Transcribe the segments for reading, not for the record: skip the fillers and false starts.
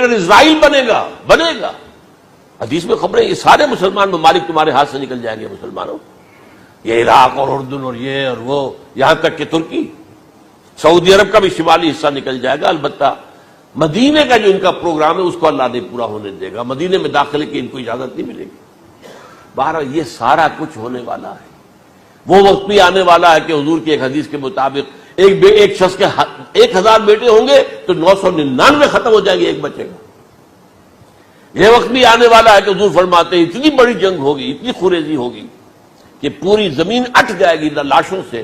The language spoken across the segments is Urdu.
ڈکٹیٹر اسرائیل بنے گا. حدیث میں خبریں یہ سارے مسلمان ممالک تمہارے ہاتھ سے نکل جائیں گے مسلمانوں. یہ عراق اور اردن اور یہ اور وہ، یہاں تک کہ ترکی، سعودی عرب کا بھی شمالی حصہ نکل جائے گا. البتہ مدینے کا جو ان کا پروگرام ہے اس کو اللہ نہیں پورا ہونے دے گا. مدینے میں داخلے کی ان کو اجازت نہیں ملے گی. بہرحال یہ سارا کچھ ہونے والا ہے. وہ وقت بھی آنے والا ہے کہ حضور کی ایک حدیث کے مطابق ایک شخص کے 1000 بیٹے ہوں گے تو 999 ختم ہو جائیں گے، ایک بچے گا. یہ وقت بھی آنے والا ہے کہ حضور فرماتے ہیں اتنی بڑی جنگ ہوگی، اتنی خوریزی ہوگی کہ پوری زمین اٹ جائے گی لاشوں سے.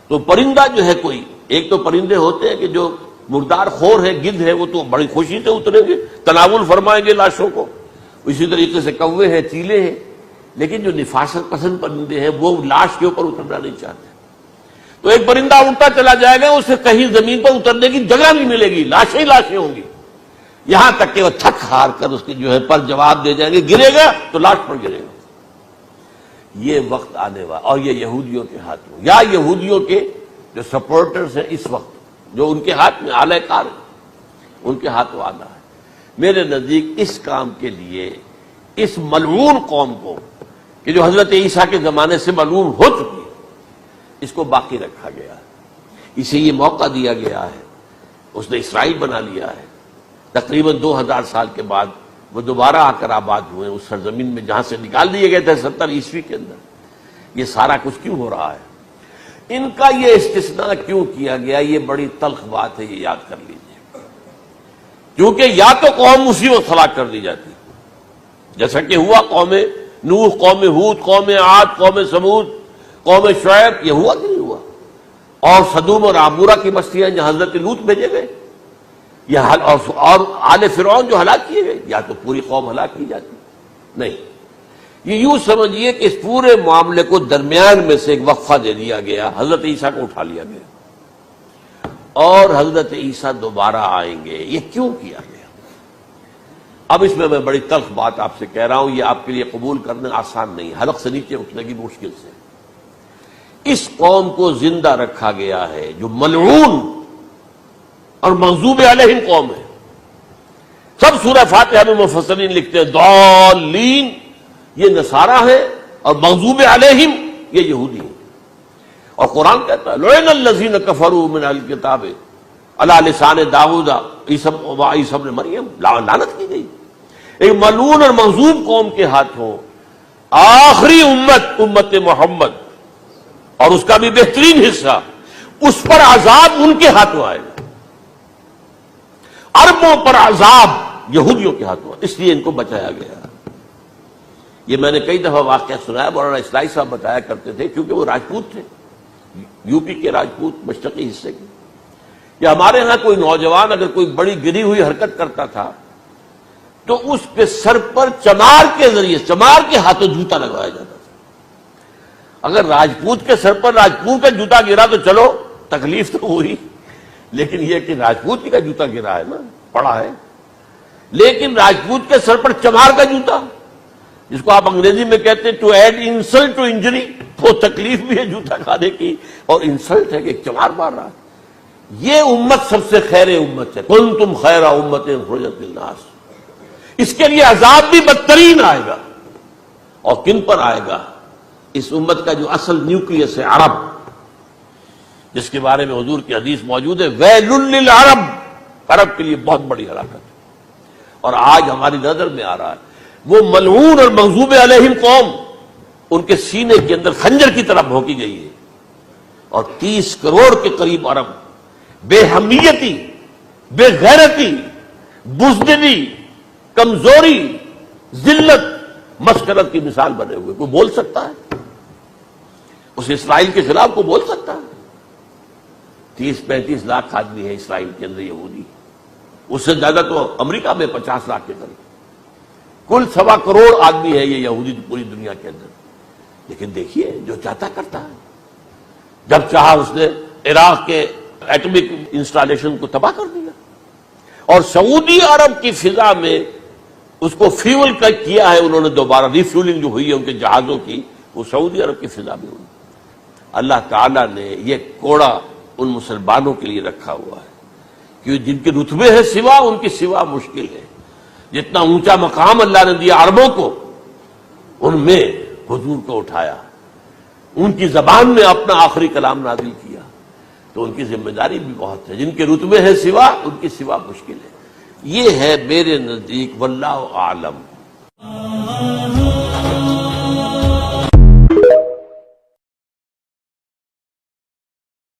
تو پرندہ جو ہے کوئی، ایک تو پرندے ہوتے ہیں کہ جو مردار خور ہے، گدھ ہے، وہ تو بڑی خوشی سے اتریں گے، تناول فرمائیں گے لاشوں کو. اسی طریقے سے کوے ہیں، چیلے ہیں. لیکن جو نفاست پسند پرندے ہیں وہ لاش کے اوپر اترنا نہیں چاہتے. تو ایک پرندہ اڑتا چلا جائے گا، اسے کہیں زمین پر اترنے کی جگہ نہیں ملے گی، لاشیں ہی لاشیں ہوں گی. یہاں تک کہ وہ تھک ہار کر اس کے جو ہے پر جواب دے جائیں گے، گرے گا تو لاش پر گرے گا. یہ وقت آنے والا، اور یہ یہودیوں کے ہاتھ میں، یا یہودیوں کے جو سپورٹرز ہیں اس وقت، جو ان کے ہاتھ میں آلہ کار ہے، ان کے ہاتھوں آنا ہے. میرے نزدیک اس کام کے لیے اس ملعون قوم کو کہ جو حضرت عیسیٰ کے زمانے سے ملعون ہو چکی ہے، اس کو باقی رکھا گیا ہے. اسے یہ موقع دیا گیا ہے. اس نے اسرائیل بنا لیا ہے. تقریباً 2000 سال کے بعد وہ دوبارہ آ کر آباد ہوئے اس سرزمین میں جہاں سے نکال دیے گئے تھے 70 عیسوی کے اندر. یہ سارا کچھ کیوں ہو رہا ہے؟ ان کا یہ استثناء کیوں کیا گیا؟ یہ بڑی تلخ بات ہے، یہ یاد کر لیجیے. کیونکہ یا تو قوم اسی وقت ہلاک کر دی جاتی، جیسا کہ ہوا قوم نوح، قوم ہود، قوم عاد، قوم سمود، قوم شعیب. یہ ہوا کہ نہیں ہوا؟ اور سدوم اور عمورہ کی بستیاں جہاں حضرت لوط بھیجے گئے، اور آل فرعون جو ہلاک کیے گئے. یا تو پوری قوم ہلاک کی جاتی، نہیں. یہ یوں سمجھیے کہ اس پورے معاملے کو درمیان میں سے ایک وقفہ دے دیا گیا، حضرت عیسیٰ کو اٹھا لیا گیا، اور حضرت عیسیٰ دوبارہ آئیں گے. یہ کیوں کیا گیا؟ اب اس میں بڑی تلخ بات آپ سے کہہ رہا ہوں، یہ آپ کے لیے قبول کرنا آسان نہیں، حلق سے نیچے اٹھنے کی مشکل سے. اس قوم کو زندہ رکھا گیا ہے جو ملعون اور مغضوب علیہم قوم ہے. سب سورہ فاتحہ میں مفسرین لکھتے ہیں ضالین، یہ نصارہ ہے، اور مغضوب علیہم یہ یہودی ہیں. اور قرآن کہتا ہے لعن الذین کفروا من اہل الکتاب علی لسان داؤد وعیسی ابن مریم، لعنت کی گئی. ایک ملعون اور مغضوب قوم کے ہاتھوں آخری امت محمد، اور اس کا بھی بہترین حصہ، اس پر عذاب ان کے ہاتھوں آئے گا. عربوں پر عذاب یہودیوں کے ہاتھوں، اس لیے ان کو بچایا گیا. یہ میں نے کئی دفعہ واقعہ سنایا، مولانا اسلائی صاحب بتایا کرتے تھے، کیونکہ وہ راجپوت تھے، یو پی کے راجپوت، مشرقی حصے کے. یا ہمارے ہاں کوئی نوجوان اگر کوئی بڑی گری ہوئی حرکت کرتا تھا تو اس کے سر پر چمار کے ذریعے، چمار کے ہاتھوں جوتا لگوایا جاتا تھا. اگر راجپوت کے سر پر راجپوت کا جوتا گرا تو چلو تکلیف تو ہوئی، لیکن یہ کہ راجپوت کا جوتا گرا ہے نا، پڑا ہے. لیکن راجپوت کے سر پر چمار کا جوتا، جس کو آپ انگریزی میں کہتے ہیں to add insult to injury, تو تکلیف بھی ہے جوتا کھانے کی، اور انسلٹ ہے کہ چمار مار رہا ہے. یہ امت سب سے خیر امت ہے، کنتم خیر امت اخرجت للناس. اس کے لیے عذاب بھی بدترین آئے گا. اور کن پر آئے گا؟ اس امت کا جو اصل نیوکلیس ہے عرب، جس کے بارے میں حضور کی حدیث موجود ہے ویل للعرب، عرب کے لیے بہت بڑی ہلاکت ہے. اور آج ہماری نظر میں آ رہا ہے وہ ملعون اور مغضوب علیہم قوم، ان کے سینے کے اندر خنجر کی طرح بھونکی گئی ہے. اور 30 کروڑ کے قریب عرب بے حمیتی، بے غیرتی، بزدلی، کمزوری، ذلت، مسکرت کی مثال بنے ہوئے. کوئی بول سکتا ہے اس اسرائیل کے خلاف؟ کوئی بول سکتا ہے؟ 30-35 لاکھ آدمی ہے اسرائیل کے اندر یہودی، اس سے زیادہ تو امریکہ میں 50 لاکھ کے قریب، کل 1.25 کروڑ آدمی ہے یہ یہودی پوری دنیا کے اندر. لیکن دیکھیے جو چاہتا کرتا ہے. جب چاہا اس نے عراق کے ایٹمک انسٹالیشن کو تباہ کر دیا، اور سعودی عرب کی فضا میں اس کو فیول کیا ہے انہوں نے، دوبارہ ری فیولنگ جو ہوئی ہے ان کے جہازوں کی، وہ سعودی عرب کی فضا میں ہوئی. اللہ تعالیٰ نے یہ کوڑا ان مسلمانوں کے لیے رکھا ہوا ہے کہ جن کے رتبے ہیں سوا، ان کی سوا مشکل ہے. جتنا اونچا مقام اللہ نے دیا عربوں کو، ان میں حضور کو اٹھایا، ان کی زبان میں اپنا آخری کلام نازل کیا، تو ان کی ذمہ داری بھی بہت ہے۔ جن کے رتبے ہیں سوا، ان کی سوا مشکل ہے۔ یہ ہے میرے نزدیک واللہ اعلم